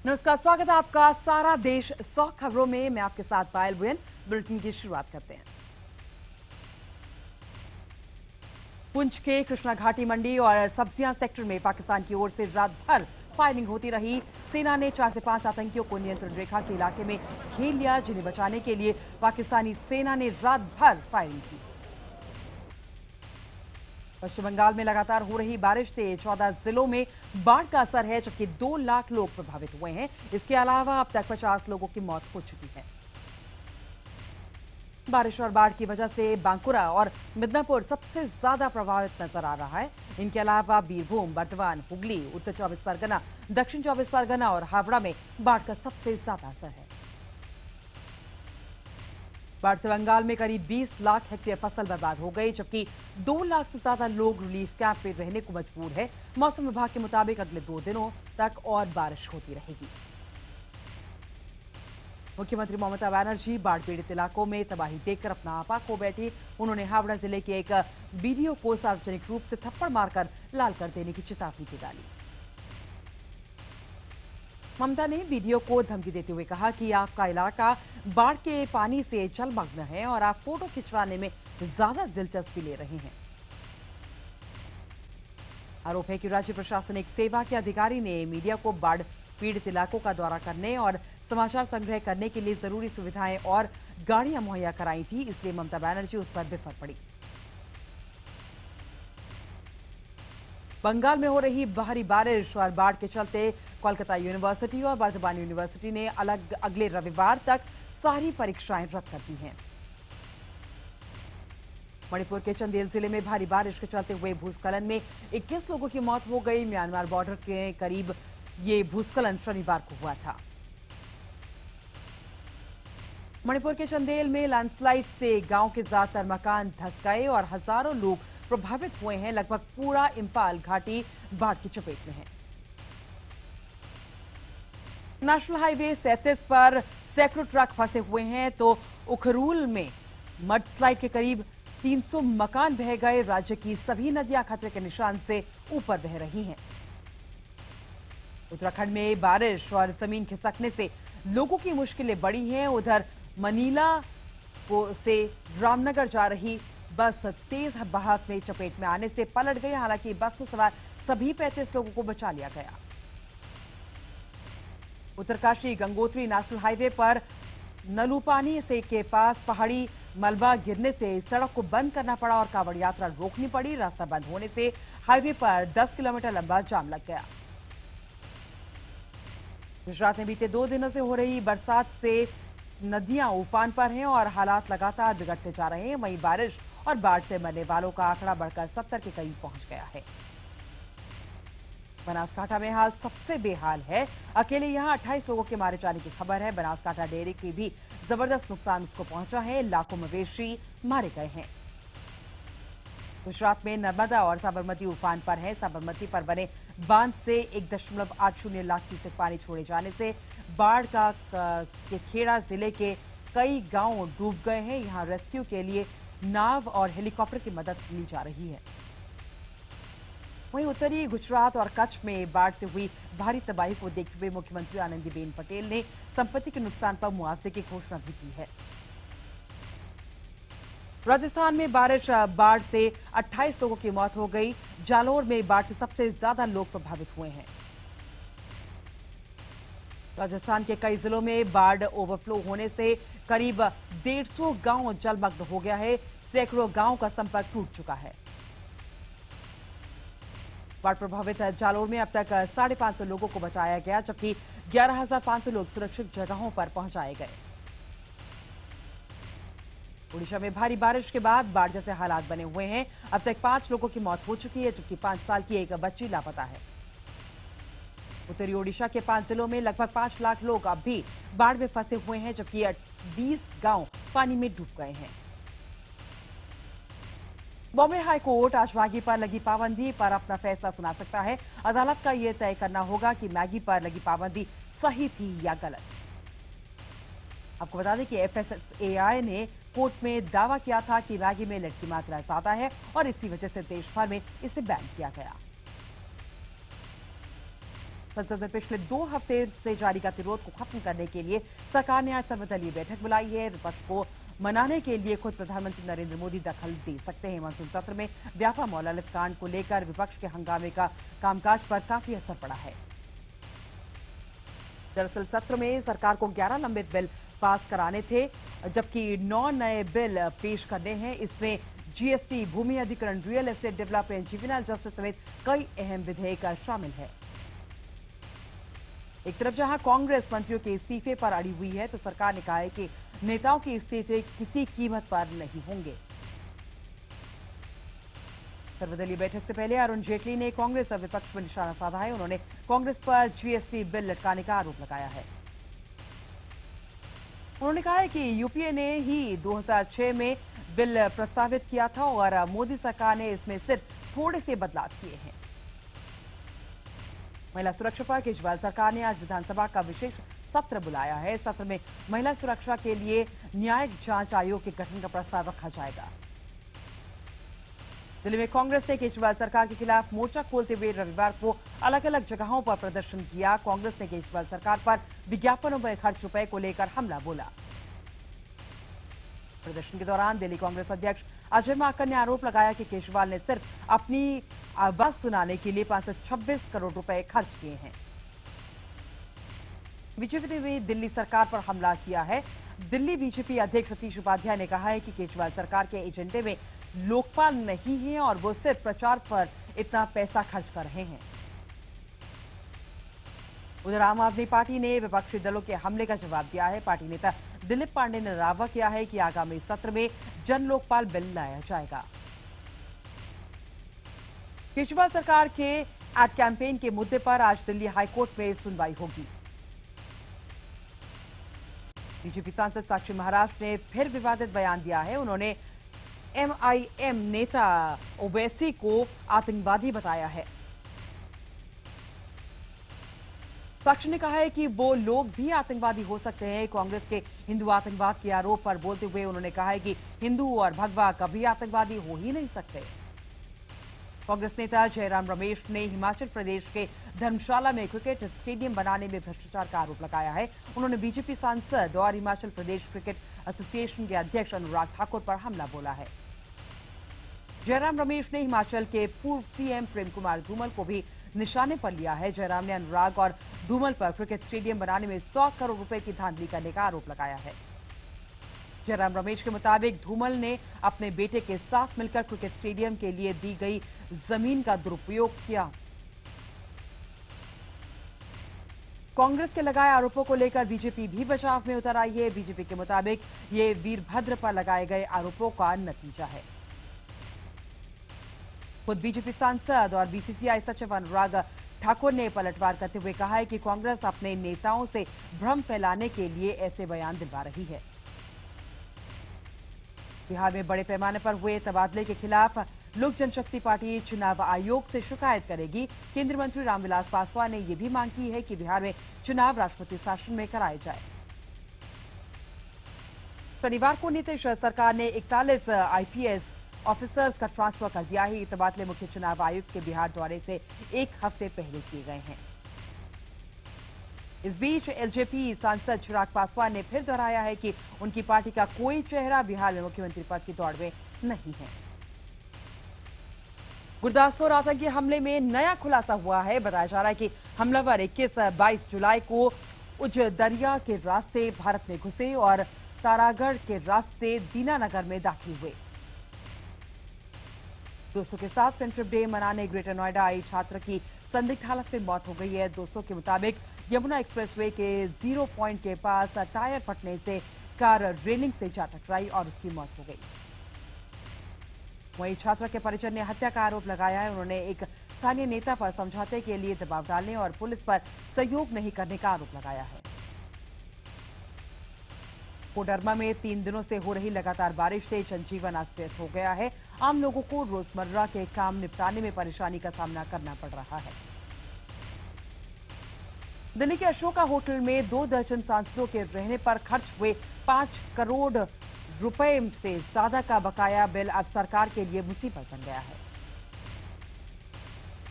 नमस्कार, स्वागत है आपका सारा देश 100 खबरों में। मैं आपके साथ पायल बुयन। बुलेटिन की शुरुआत करते हैं। पुंछ के कृष्णा घाटी मंडी और सब्जियां सेक्टर में पाकिस्तान की ओर से रात भर फायरिंग होती रही। सेना ने 4 से 5 आतंकियों को नियंत्रण रेखा के इलाके में घेर लिया, जिन्हें बचाने के लिए पाकिस्तानी सेना ने रात भर फायरिंग की। पश्चिम बंगाल में लगातार हो रही बारिश से 14 जिलों में बाढ़ का असर है, जबकि 2 लाख लोग प्रभावित हुए हैं। इसके अलावा अब तक 50 लोगों की मौत हो चुकी है। बारिश और बाढ़ की वजह से बांकुरा और मिदनापुर सबसे ज्यादा प्रभावित नजर आ रहा है। इनके अलावा बीरभूम, बर्धमान, हुगली, उत्तर 24 परगना, दक्षिण 24 परगना और हावड़ा में बाढ़ का सबसे ज्यादा असर है। बाढ़ से बंगाल में करीब 20 लाख हेक्टेयर फसल बर्बाद हो गई, जबकि 2 लाख से ज्यादा लोग रिलीफ कैंप में रहने को मजबूर है। मौसम विभाग के मुताबिक अगले 2 दिनों तक और बारिश होती रहेगी। मुख्यमंत्री ममता बनर्जी बाढ़ पीड़ित इलाकों में तबाही देखकर अपना आपा खो बैठी। उन्होंने हावड़ा जिले के एक बीडीओ को सार्वजनिक रूप से थप्पड़ मारकर लाल कर देने की चेतावनी दी डाली। ममता ने बीडीओ को धमकी देते हुए कहा कि आपका इलाका बाढ़ के पानी से जलमग्न है और आप फोटो खिंचवाने में ज्यादा दिलचस्पी ले रहे हैं। आरोप है कि राज्य प्रशासनिक सेवा के अधिकारी ने मीडिया को बाढ़ पीड़ित इलाकों का दौरा करने और समाचार संग्रह करने के लिए जरूरी सुविधाएं और गाड़ियां मुहैया कराई थी, इसलिए ममता बनर्जी उस पर बिफर पड़ी। बंगाल में हो रही भारी बारिश और बाढ़ के चलते कोलकाता यूनिवर्सिटी और बर्धमान यूनिवर्सिटी ने अगले रविवार तक सारी परीक्षाएं रद्द कर दी हैं। मणिपुर के चंदेल जिले में भारी बारिश के चलते हुए भूस्खलन में 21 लोगों की मौत हो गई। म्यांमार बॉर्डर के करीब ये भूस्खलन शनिवार को हुआ था। मणिपुर के चंदेल में लैंडस्लाइड से गांव के ज्यादातर मकान धंस गए और हजारों लोग प्रभावित हुए हैं। लगभग पूरा इंफाल घाटी बाढ़ की चपेट में है। नेशनल हाईवे 37 पर सैकड़ों ट्रक फंसे हुए हैं, तो उखरूल में मडस्लाइड के करीब 300 मकान बह गए। राज्य की सभी नदियां खतरे के निशान से ऊपर बह रही हैं। उत्तराखंड में बारिश और जमीन खिसकने से लोगों की मुश्किलें बढ़ी हैं। उधर मनीला से रामनगर जा रही बस तेज बहाव में चपेट में आने से पलट गई। हालांकि बस में सवार सभी 35 लोगों को बचा लिया गया। उत्तरकाशी गंगोत्री नेशनल हाईवे पर नलूपानी से के पास पहाड़ी मलबा गिरने से सड़क को बंद करना पड़ा और कांवड़ यात्रा रोकनी पड़ी। रास्ता बंद होने से हाईवे पर 10 किलोमीटर लंबा जाम लग गया। गुजरात में बीते 2 दिनों से हो रही बरसात से नदियां उफान पर हैं और हालात लगातार बिगड़ते जा रहे हैं। वहीं बारिश और बाढ़ से मरने वालों का आंकड़ा बढ़कर 70 के करीब पहुंच गया है। बनासकांठा में हाल सबसे बेहाल है। अकेले यहां 28 लोगों के मारे जाने की खबर है। बनासकांठा डेयरी की भी जबरदस्त नुकसान उसको पहुंचा है। लाखों मवेशी मारे गए हैं। गुजरात में नर्मदा और साबरमती उफान पर है। साबरमती पर बने बांध से 1.80 लाख क्यूसेक पानी छोड़े जाने से बाढ़ के खेड़ा जिले के कई गांव डूब गए हैं। यहां रेस्क्यू के लिए नाव और हेलीकॉप्टर की मदद ली जा रही है। वहीं उत्तरी गुजरात और कच्छ में बाढ़ से हुई भारी तबाही को देखते हुए मुख्यमंत्री आनंदीबेन पटेल ने संपत्ति के नुकसान पर मुआवजे की घोषणा भी की है। राजस्थान में बाढ़ से 28 लोगों की मौत हो गई। जालोर में बाढ़ से सबसे ज्यादा लोग प्रभावित हुए हैं। राजस्थान के कई जिलों में बाढ़ ओवरफ्लो होने से करीब 150 गांव जलमग्न हो गया है। सैकड़ों गांवों का संपर्क टूट चुका है। बाढ़ प्रभावित जालोर में अब तक 550 लोगों को बचाया गया, जबकि 11,500 लोग सुरक्षित जगहों पर पहुंचाए गए। ओडिशा में भारी बारिश के बाद बाढ़ जैसे हालात बने हुए हैं। अब तक 5 लोगों की मौत हो चुकी है, जबकि 5 साल की एक बच्ची लापता है। उत्तरी ओडिशा के 5 जिलों में लगभग 5 लाख लोग अब भी बाढ़ में फंसे हुए हैं, जबकि 20 गांव पानी में डूब गए हैं। बॉम्बे हाई कोर्ट आज मैगी पर लगी पाबंदी पर अपना फैसला सुना सकता है। अदालत का यह तय करना होगा कि मैगी पर लगी पाबंदी सही थी या गलत। आपको बता दें कि एफएसएआई ने कोर्ट में दावा किया था कि मैगी में लेड की मात्रा ज्यादा है और इसी वजह से देश भर में इसे बैन किया गया। संसद में पिछले 2 हफ्ते से जारी गतिरोध को खत्म करने के लिए सरकार ने आज सर्वदलीय बैठक बुलाई है। विपक्ष को मनाने के लिए खुद प्रधानमंत्री नरेंद्र मोदी दखल दे सकते हैं। मानसून सत्र में व्यापा मौलालत कांड को लेकर विपक्ष के हंगामे का कामकाज पर काफी असर पड़ा है। दरअसल सत्र में सरकार को 11 लंबित बिल पास कराने थे, जबकि 9 नए बिल पेश करने हैं। इसमें जीएसटी, भूमि अधिग्रहण, real estate development, juvenile justice समेत कई अहम विधेयक शामिल है। एक तरफ जहां कांग्रेस मंत्रियों के इस्तीफे पर अड़ी हुई है, तो सरकार ने कहा है कि नेताओं के इस्तीफे किसी कीमत पर नहीं होंगे। सर्वदलीय बैठक से पहले अरुण जेटली ने कांग्रेस और विपक्ष पर निशाना साधा है। उन्होंने कांग्रेस पर जीएसटी बिल लटकाने का आरोप लगाया है। उन्होंने कहा है कि यूपीए ने ही 2006 में बिल प्रस्तावित किया था और मोदी सरकार ने इसमें सिर्फ थोड़े से बदलाव किए हैं। महिला सुरक्षा पर केजरीवाल सरकार ने आज विधानसभा का विशेष सत्र बुलाया है। सत्र में महिला सुरक्षा के लिए न्यायिक जांच आयोग के गठन का प्रस्ताव रखा जाएगा। दिल्ली में कांग्रेस ने केजरीवाल सरकार के खिलाफ मोर्चा खोलते हुए रविवार को अलग अलग जगहों पर प्रदर्शन किया। कांग्रेस ने केजरीवाल सरकार पर विज्ञापनों में खर्च रुपए को लेकर हमला बोला। प्रदर्शन के दौरान दिल्ली कांग्रेस अध्यक्ष अजय माकन ने आरोप लगाया कि केजरीवाल ने सिर्फ अपनी आवाज सुनाने के लिए 526 करोड़ रुपए खर्च किए हैं। बीजेपी ने भी दिल्ली सरकार पर हमला किया है। दिल्ली बीजेपी अध्यक्ष सतीश उपाध्याय ने कहा है कि केजरीवाल सरकार के एजेंडे में लोकपाल नहीं है और वो सिर्फ प्रचार पर इतना पैसा खर्च कर रहे हैं। उधर आम आदमी पार्टी ने विपक्षी दलों के हमले का जवाब दिया है। पार्टी नेता दिलीप पांडे ने दावा किया है कि आगामी सत्र में जन लोकपाल बिल लाया जाएगा। केजरीवाल सरकार के एड कैंपेन के मुद्दे पर आज दिल्ली हाईकोर्ट में सुनवाई होगी। बीजेपी सांसद साक्षी महाराज ने फिर विवादित बयान दिया है। उन्होंने एमआईएम नेता ओवैसी को आतंकवादी बताया है। साक्षी ने कहा है कि वो लोग भी आतंकवादी हो सकते हैं। कांग्रेस के हिंदू आतंकवाद के आरोप पर बोलते हुए उन्होंने कहा है कि हिंदू और भगवा कभी आतंकवादी हो ही नहीं सकते। कांग्रेस नेता जयराम रमेश ने हिमाचल प्रदेश के धर्मशाला में क्रिकेट स्टेडियम बनाने में भ्रष्टाचार का आरोप लगाया है। उन्होंने बीजेपी सांसद और हिमाचल प्रदेश क्रिकेट एसोसिएशन के अध्यक्ष अनुराग ठाकुर पर हमला बोला है। जयराम रमेश ने हिमाचल के पूर्व सीएम प्रेम कुमार धूमल को भी निशाने पर लिया है। जयराम ने अनुराग और धूमल पर क्रिकेट स्टेडियम बनाने में 100 करोड़ रुपए की धांधली करने का आरोप लगाया है। जयराम रमेश के मुताबिक धूमल ने अपने बेटे के साथ मिलकर क्रिकेट स्टेडियम के लिए दी गई जमीन का दुरुपयोग किया। कांग्रेस के लगाए आरोपों को लेकर बीजेपी भी बचाव में उतर आई है। बीजेपी के मुताबिक ये वीरभद्र पर लगाए गए आरोपों का नतीजा है। खुद बीजेपी सांसद और बीसीसीआई सचिव अनुराग ठाकुर ने पलटवार करते हुए कहा है कि कांग्रेस अपने नेताओं से भ्रम फैलाने के लिए ऐसे बयान दिलवा रही है। बिहार में बड़े पैमाने पर हुए तबादले के खिलाफ लोक जनशक्ति पार्टी चुनाव आयोग से शिकायत करेगी। केंद्रीय मंत्री रामविलास पासवान ने यह भी मांग की है कि बिहार में चुनाव राष्ट्रपति शासन में कराए जाए। शनिवार को नीतीश सरकार ने 41 आईपीएस ऑफिसर्स का ट्रांसफर कर दिया है। ये तबादले मुख्य चुनाव आयुक्त के बिहार दौरे से 1 हफ्ते पहले किए गए हैं। इस बीच एलजेपी सांसद चिराग पासवान ने फिर दोहराया है कि उनकी पार्टी का कोई चेहरा बिहार में मुख्यमंत्री पद की दौड़ में नहीं है। गुरदासपुर आतंकी हमले में नया खुलासा हुआ है। बताया जा रहा है कि हमलावर 21-22 जुलाई को उजदरिया के रास्ते भारत में घुसे और तारागढ़ के रास्ते दीनानगर में दाखिल हुए। दोस्तों के साथ फ्रेंडशिप डे मनाने ग्रेटर नोएडा आई छात्र की संदिग्ध हालत में मौत हो गई है। दोस्तों के मुताबिक यमुना एक्सप्रेसवे के 0 पॉइंट के पास टायर फटने से कार रेलिंग से जा टकराई और उसकी मौत हो गई। वहीं छात्र के परिजन ने हत्या का आरोप लगाया है। उन्होंने एक स्थानीय नेता पर समझौते के लिए दबाव डालने और पुलिस पर सहयोग नहीं करने का आरोप लगाया है। कोडरमा में 3 दिनों से हो रही लगातार बारिश से जनजीवन अस्त व्यस्त हो गया है। आम लोगों को रोजमर्रा के काम निपटाने में परेशानी का सामना करना पड़ रहा है। दिल्ली के अशोका होटल में 2 दर्जन सांसदों के रहने पर खर्च हुए 5 करोड़ रुपए से ज्यादा का बकाया बिल अब सरकार के लिए मुसीबत बन गया है।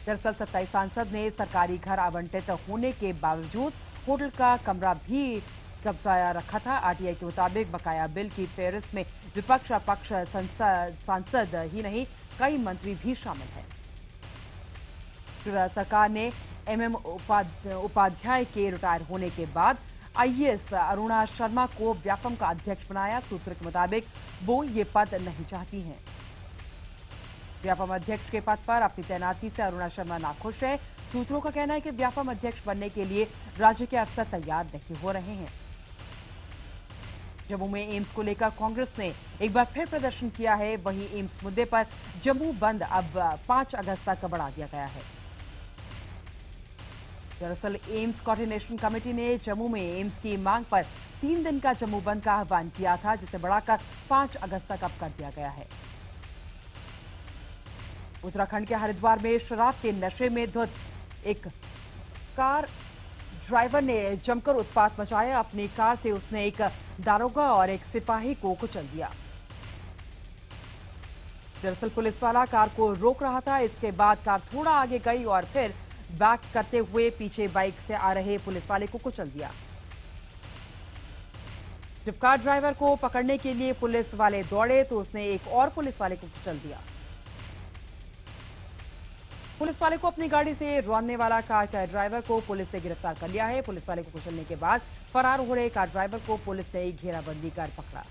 दरअसल 27 सांसद ने सरकारी घर आवंटित होने के बावजूद होटल का कमरा भी कब्जा रखा था। आरटीआई के मुताबिक बकाया बिल की फेहरिस्त में विपक्ष अपक्ष सांसद ही नहीं, कई मंत्री भी शामिल हैं। सरकार ने एमएम उपाध्याय के रिटायर होने के बाद आईएएस अरुणा शर्मा को व्यापम का अध्यक्ष बनाया। सूत्र के मुताबिक वो ये पद नहीं चाहती हैं। व्यापम अध्यक्ष के पद पर अपनी तैनाती से अरुणा शर्मा नाखुश है। सूत्रों का कहना है कि व्यापम अध्यक्ष बनने के लिए राज्य के अफसर तैयार नहीं हो रहे हैं। जम्मू में एम्स को लेकर कांग्रेस ने एक बार फिर प्रदर्शन किया है। वहीं एम्स मुद्दे पर जम्मू बंद अब 5 अगस्त तक बढ़ा दिया गया है। दरअसल एम्स कोऑर्डिनेशन कमेटी ने जम्मू में एम्स की मांग पर 3 दिन का जम्मू बंद का आह्वान किया था, जिसे बढ़ाकर 5 अगस्त तक अब कर दिया गया है। उत्तराखंड के हरिद्वार में शराब के नशे में धुत एक कार ड्राइवर ने जमकर उत्पात मचाया। अपनी कार से उसने एक दारोगा और एक सिपाही को कुचल दिया। दरअसल पुलिस वाला कार को रोक रहा था। इसके बाद कार थोड़ा आगे गई और फिर बैक करते हुए पीछे बाइक से आ रहे पुलिस वाले को कुचल दिया। जब कार ड्राइवर को पकड़ने के लिए पुलिस वाले दौड़े तो उसने एक और पुलिस वाले को कुचल दिया। पुलिस वाले को अपनी गाड़ी से रौंदने वाला कार का ड्राइवर को पुलिस ने गिरफ्तार कर लिया है। पुलिस वाले को कुचलने के बाद फरार हो रहे कार ड्राइवर को पुलिस ने घेराबंदी कर पकड़ा।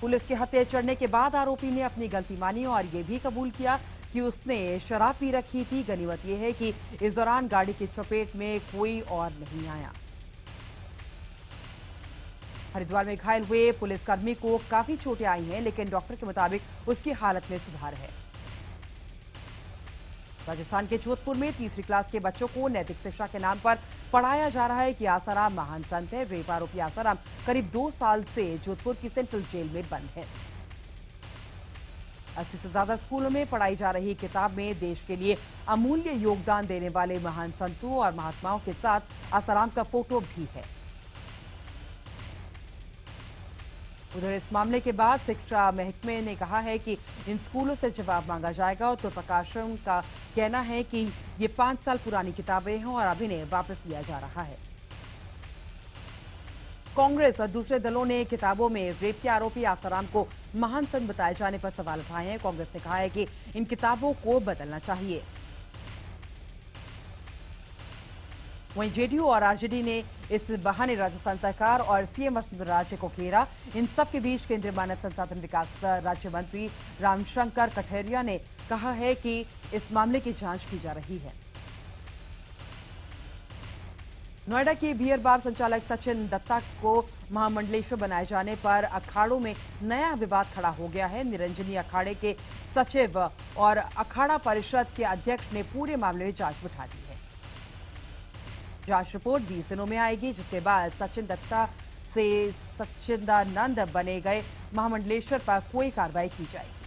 पुलिस के हत्थे चढ़ने के बाद आरोपी ने अपनी गलती मानी और यह भी कबूल किया कि उसने शराब पी रखी थी। गनीमत यह है कि इस दौरान गाड़ी की चपेट में कोई और नहीं आया। हरिद्वार में घायल हुए पुलिसकर्मी को काफी चोटें आई हैं, लेकिन डॉक्टर के मुताबिक उसकी हालत में सुधार है। राजस्थान के जोधपुर में तीसरी क्लास के बच्चों को नैतिक शिक्षा के नाम पर पढ़ाया जा रहा है कि आसाराम महान संत है। रेप आरोपी आसाराम करीब 2 साल से जोधपुर की सेंट्रल जेल में बंद है। 80 से ज्यादा स्कूलों में पढ़ाई जा रही किताब में देश के लिए अमूल्य योगदान देने वाले महान संतों और महात्माओं के साथ आसाराम का फोटो भी है। उधर इस मामले के बाद शिक्षा महकमे ने कहा है कि इन स्कूलों से जवाब मांगा जाएगा। तो प्रकाशन का कहना है कि ये 5 साल पुरानी किताबें हैं और अब इन्हें वापस लिया जा रहा है। कांग्रेस और दूसरे दलों ने किताबों में रेप के आरोपी आसाराम को महान संत बताए जाने पर सवाल उठाए हैं। कांग्रेस ने कहा है कि इन किताबों को बदलना चाहिए। वहीं जेडीयू और आरजेडी ने इस बहाने राजस्थान सरकार और सीएम राज्य को घेरा। इन सब के बीच केंद्रीय मानव संसाधन विकास राज्य मंत्री रामशंकर कठेरिया ने कहा है कि इस मामले की जांच की जा रही है। नोएडा के बियर बार संचालक सचिन दत्ता को महामंडलेश्वर बनाए जाने पर अखाड़ों में नया विवाद खड़ा हो गया है। निरंजनी अखाड़े के सचिव और अखाड़ा परिषद के अध्यक्ष ने पूरे मामले में जांच बिठा दी है। जांच रिपोर्ट 20 दिनों में आएगी, जिसके बाद सचिन दत्ता से सच्चिदानंद बने गए महामंडलेश्वर पर कोई कार्रवाई की जाएगी।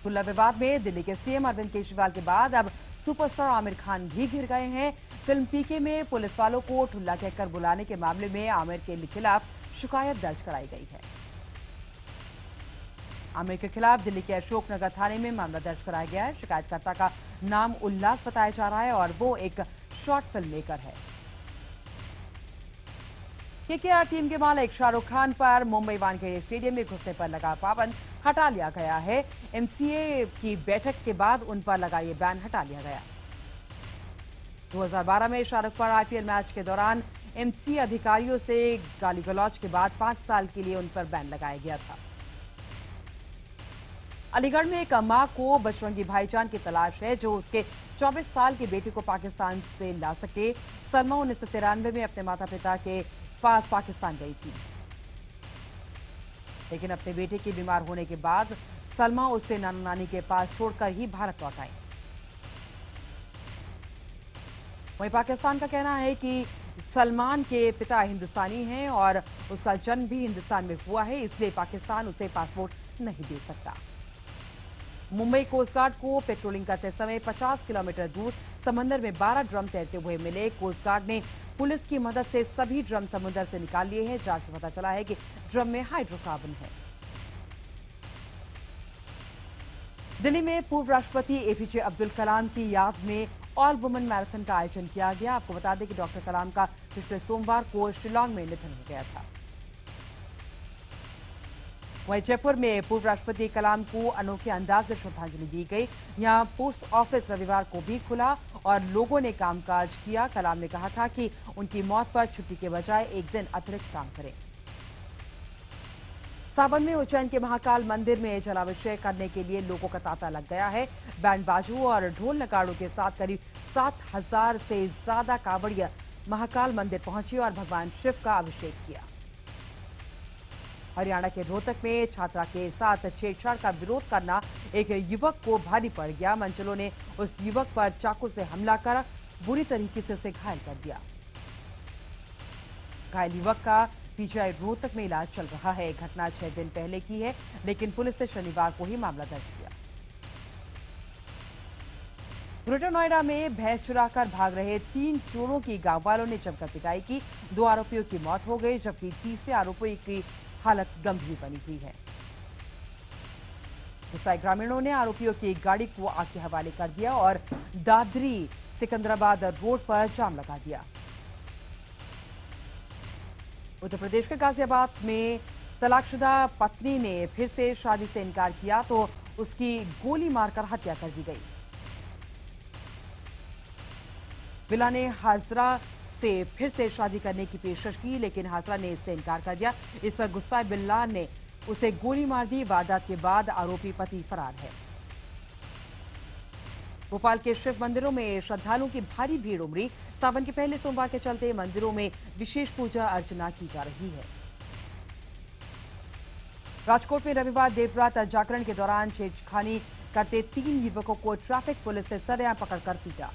खुला विवाद में दिल्ली के सीएम अरविंद केजरीवाल के बाद अब सुपरस्टार आमिर खान भी घिर गए हैं। फिल्म पीके में पुलिस वालों को ठुल्ला कहकर बुलाने के मामले में आमिर के खिलाफ शिकायत दर्ज कराई गई है। आमिर के खिलाफ दिल्ली के अशोकनगर थाने में मामला दर्ज कराया गया है। शिकायतकर्ता का नाम उल्लास बताया जा रहा है और वो एक शॉर्ट फिल्म मेकर है। केकेआर टीम के मालिक शाहरुख खान पर मुंबई वानखेड़े स्टेडियम में घुसने पर लगा पाबंद हटा लिया गया है। एमसीए की बैठक के बाद उन पर लगा ये बैन हटा लिया गया। 2012 में शाहरुख पर आईपीएल मैच के दौरान एमसीए अधिकारियों से गाली गलौज के बाद 5 साल के लिए उन पर बैन लगाया गया था। अलीगढ़ में एक मां को बजरंगी भाईजान की तलाश है जो उसके 24 साल के बेटे को पाकिस्तान से ला सके। सलमा 1993 में अपने माता पिता के पास पाकिस्तान गई थी, लेकिन अपने बेटे के बीमार होने के बाद सलमा उसे नाना नानी के पास छोड़कर ही भारत लौट आई। वहीं पाकिस्तान का कहना है कि सलमान के पिता हिंदुस्तानी हैं और उसका जन्म भी हिंदुस्तान में हुआ है, इसलिए पाकिस्तान उसे पासपोर्ट नहीं दे सकता। मुंबई कोस्ट गार्ड को पेट्रोलिंग करते समय 50 किलोमीटर दूर समंदर में 12 ड्रम तैरते हुए मिले। कोस्ट गार्ड ने पुलिस की मदद से सभी ड्रम समुद्र से निकाल लिए हैं। जांच में पता चला है कि ड्रम में हाइड्रोकार्बन है। दिल्ली में पूर्व राष्ट्रपति एपीजे अब्दुल कलाम की याद में ऑल वुमेन मैराथन का आयोजन किया गया। आपको बता दें कि डॉक्टर कलाम का पिछले सोमवार को शिलांग में निधन हो गया था। वहीं जयपुर में पूर्व राष्ट्रपति कलाम को अनोखे अंदाज में श्रद्धांजलि दी गई। यहां पोस्ट ऑफिस रविवार को भी खुला और लोगों ने कामकाज किया। कलाम ने कहा था कि उनकी मौत पर छुट्टी के बजाय एक दिन अतिरिक्त काम करें। सावन में उज्जैन के महाकाल मंदिर में जलाभिषेक करने के लिए लोगों का तांता लग गया है। बैंड बाजू और ढोल नगाड़ों के साथ करीब 7,000 से ज्यादा कांवड़िया महाकाल मंदिर पहुंचे और भगवान शिव का अभिषेक किया। हरियाणा के रोहतक में छात्रा के साथ छेड़छाड़ का विरोध करना एक युवक को भारी पड़ गया। मंचलों ने उस युवक पर चाकू से हमला कर बुरी तरीके से उसे घायल कर दिया। घायल युवक का पीजीआई रोहतक में इलाज चल रहा है। घटना 6 दिन पहले की है, लेकिन पुलिस ने शनिवार को ही मामला दर्ज किया। ग्रेटर नोएडा में भैंस चुराकर भाग रहे 3 चोरों की गांव वालों ने जमकर पिटाई की। 2 आरोपियों की मौत हो गई, जबकि तीसरे आरोपी की हालत गंभीर बनी हुई है। गुस्साए ग्रामीणों ने आरोपियों की गाड़ी को आग के हवाले कर दिया और दादरी सिकंदराबाद रोड पर जाम लगा दिया। उत्तर प्रदेश के गाजियाबाद में तलाकशुदा पत्नी ने फिर से शादी से इनकार किया तो उसकी गोली मारकर हत्या कर दी गई। बिला ने हाजरा से फिर से शादी करने की पेशकश की, लेकिन हाजरा ने इससे इनकार कर दिया। इस पर गुस्साए बिल्ला ने उसे गोली मार दी। वारदात के बाद आरोपी पति फरार है। भोपाल के शिव मंदिरों में श्रद्धालुओं की भारी भीड़ उमड़ी। सावन के पहले सोमवार के चलते मंदिरों में विशेष पूजा अर्चना की जा रही है। राजकोट में रविवार देर रात जागरण के दौरान छेड़खानी करते 3 युवकों को ट्रैफिक पुलिस ने सरेआम पकड़कर पीटा।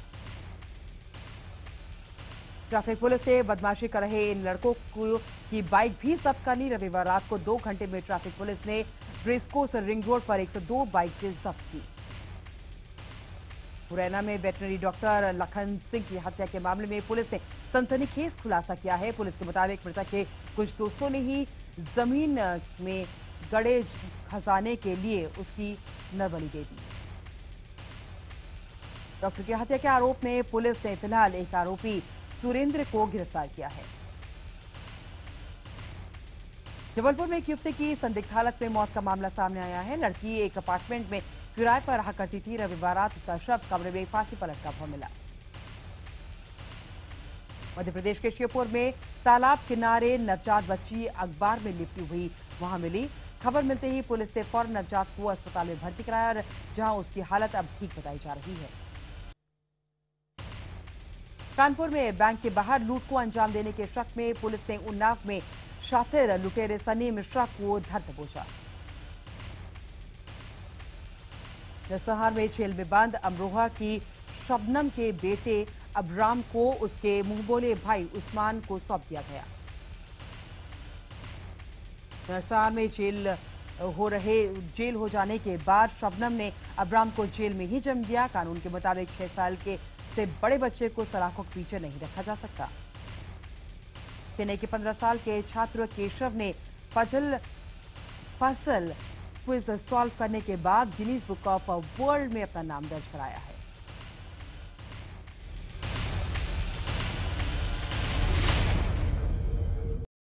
ट्रैफिक पुलिस ने बदमाशी कर रहे इन लड़कों की बाइक भी जब्त कर ली। रविवार रात को 2 घंटे में ट्रैफिक पुलिस ने रेसकोर्स रिंग रोड पर 102 बाइकें जब्त की। मुरैना में वेटनरी डॉक्टर लखन सिंह की हत्या के मामले में पुलिस ने सनसनीखेज खुलासा किया है। पुलिस के मुताबिक मृतक के कुछ दोस्तों ने ही जमीन में गड़े खसाने के लिए उसकी नरबली दे दी। डॉक्टर की हत्या के आरोप में पुलिस ने फिलहाल एक आरोपी सुरेंद्र को गिरफ्तार किया है। जबलपुर में एक युवती की संदिग्ध हालत में मौत का मामला सामने आया है। लड़की एक अपार्टमेंट में किराए पर रहा करती थी। रविवार रात उसका शव कमरे में फांसी पर लटका हुआ मिला। मध्य प्रदेश के श्योपुर में तालाब किनारे नवजात बच्ची अखबार में लिपटी हुई वहां मिली। खबर मिलते ही पुलिस ने फौरन नवजात को अस्पताल में भर्ती कराया और जहां उसकी हालत अब ठीक बताई जा रही है। कानपुर में बैंक के बाहर लूट को अंजाम देने के शक में पुलिस ने उन्नाव में शातिर लुटेरे सनी मिश्रा को धर दबोचा। नरसंहार में जेल में बंद अमरोहा की शबनम के बेटे अबराम को उसके मुंहबोले भाई उस्मान को सौंप दिया गया। नरसंहार में जेल हो जाने के बाद शबनम ने अबराम को जेल में ही जन्म दिया। कानून के मुताबिक 6 साल के से बड़े बच्चे को सलाखों के पीछे नहीं रखा जा सकता। चेन्नई के 15 साल के छात्र केशव ने पजल क्विज सॉल्व करने के बाद गिनीज बुक ऑफ वर्ल्ड में अपना नाम दर्ज कराया है।